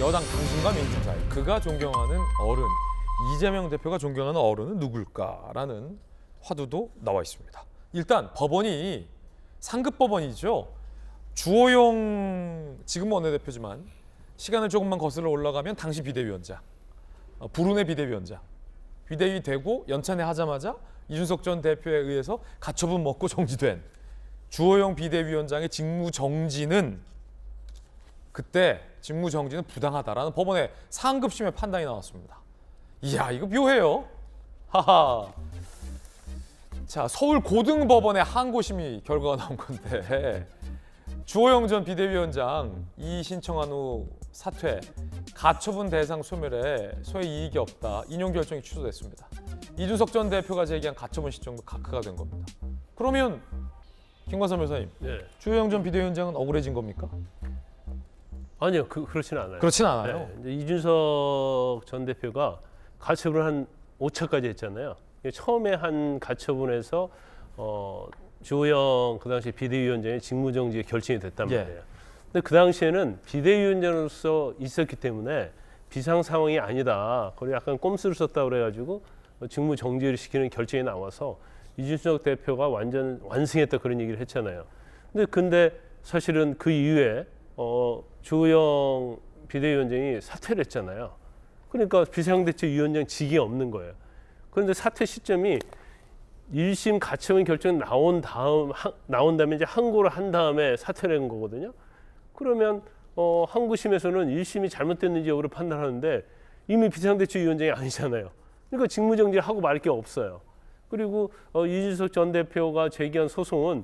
여당 당신과 민주사회 그가 존경하는 어른 이재명 대표가 존경하는 어른은 누굴까라는 화두도 나와 있습니다. 일단 법원이 상급 법원이죠. 주호영 지금 원내대표지만 시간을 조금만 거슬러 올라가면 당시 비대위원장, 불운의 비대위원장, 비대위 되고 연찬회 하자마자 이준석 전 대표에 의해서 가처분 먹고 정지된 주호영 비대위원장의 직무 정지는 그때 직무 정지는 부당하다라는 법원의 상급심의 판단이 나왔습니다. 이야, 이거 묘해요. 하하. 자, 서울 고등법원의 항고심의 결과가 나온 건데 주호영 전 비대위원장 이 신청한 후 사퇴, 가처분 대상 소멸에 소의 이익이 없다. 인용 결정이 취소됐습니다. 이준석 전 대표가 제기한 가처분 신청도 각하가 된 겁니다. 그러면 김관삼 변호사님, 주호영 전 비대위원장은 억울해진 겁니까? 아니요, 그렇지는 않아요. 그렇진 않아요. 네, 이준석 전 대표가 가처분을 한 5차까지 했잖아요. 처음에 한 가처분에서 주호영 그 당시 비대위원장의 직무정지가 결정이 됐단 말이에요. 근데 그 당시에는 비대위원장으로서 있었기 때문에 비상 상황이 아니다. 그리고 약간 꼼수를 썼다 그래가지고 직무정지를 시키는 결정이 나와서 이준석 대표가 완전 완승했다 그런 얘기를 했잖아요. 근데 사실은 그 이후에 주호영 비대위원장이 사퇴를 했잖아요. 그러니까 비상대책위원장 직이 없는 거예요. 그런데 사퇴 시점이 1심 가처분 결정 나온 다음에 이제 항고를 한 다음에 사퇴를 한 거거든요. 그러면 항고심에서는 1심이 잘못됐는지 여부를 판단하는데 이미 비상대책위원장이 아니잖아요. 그러니까 직무정지를 하고 말 게 없어요. 그리고 이준석 전 대표가 제기한 소송은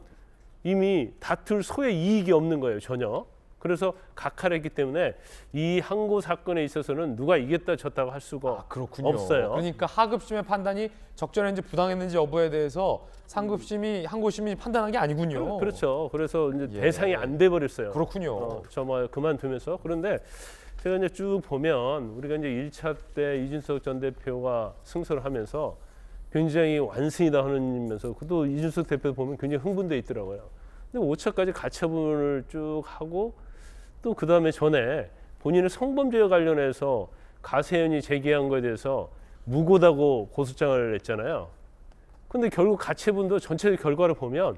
이미 다툴 소의 이익이 없는 거예요, 전혀. 그래서 각하를 했기 때문에 이 항고 사건에 있어서는 누가 이겼다 졌다고 할 수가 없어요. 그러니까 하급심의 판단이 적절했는지 부당했는지 여부에 대해서 상급심이 항고심이 판단한 게 아니군요. 그렇죠. 그래서 이제 대상이 안 돼 버렸어요. 그렇군요. 정말 그만두면서. 그런데 제가 이제 쭉 보면 우리가 이제 1차 때 이준석 전 대표가 승소를 하면서 굉장히 완승이다 하면서 또 이준석 대표 보면 굉장히 흥분돼 있더라고요. 근데 5차까지 가처분을 쭉 하고 또 그 다음에 전에 본인의 성범죄와 관련해서 가세현이 제기한 거에 대해서 무고다고 고소장을 냈잖아요. 근데 결국 가처분도 전체 결과를 보면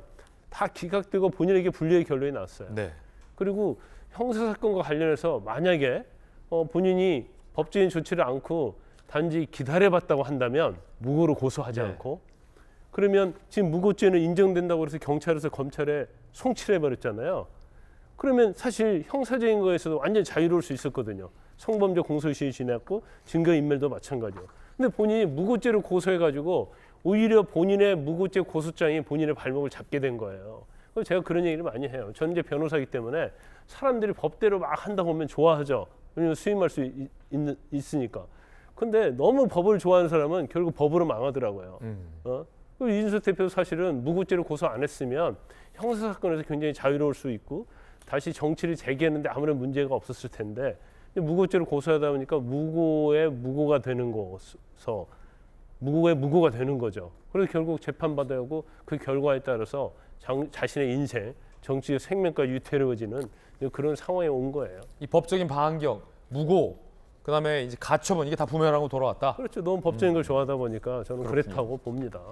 다 기각되고 본인에게 불리의 결론이 나왔어요. 네. 그리고 형사사건과 관련해서 만약에 본인이 법적인 조치를 않고 단지 기다려봤다고 한다면 무고로 고소하지 않고 그러면 지금 무고죄는 인정된다고 해서 경찰에서 검찰에 송치를 해버렸잖아요. 그러면 사실 형사적인 거에서도 완전히 자유로울 수 있었거든요. 성범죄 공소시효 지났고 증거인멸도 마찬가지요. 근데 본인이 무고죄를 고소해가지고 오히려 본인의 무고죄 고소장이 본인의 발목을 잡게 된 거예요. 그래서 제가 그런 얘기를 많이 해요. 저는 이제 변호사이기 때문에 사람들이 법대로 막 한다 보면 좋아하죠. 왜냐면 수임할 수 있으니까. 근데 너무 법을 좋아하는 사람은 결국 법으로 망하더라고요. 이준석 대표 사실은 무고죄를 고소 안 했으면 형사사건에서 굉장히 자유로울 수 있고 다시 정치를 재개했는데 아무런 문제가 없었을 텐데 무고죄를 고소하다 보니까 무고의 무고가 되는 거서 무고의 무고가 되는 거죠. 그래서 결국 재판받아야 하고 그 결과에 따라서 자신의 인생, 정치적 생명까지 위태로워지는 그런 상황에 온 거예요. 이 법적인 반경, 무고, 그다음에 이제 가처분 이게 다 부메랑으로 돌아왔다. 그렇죠. 너무 법적인 걸 좋아하다 보니까 저는 그렇군요. 그랬다고 봅니다.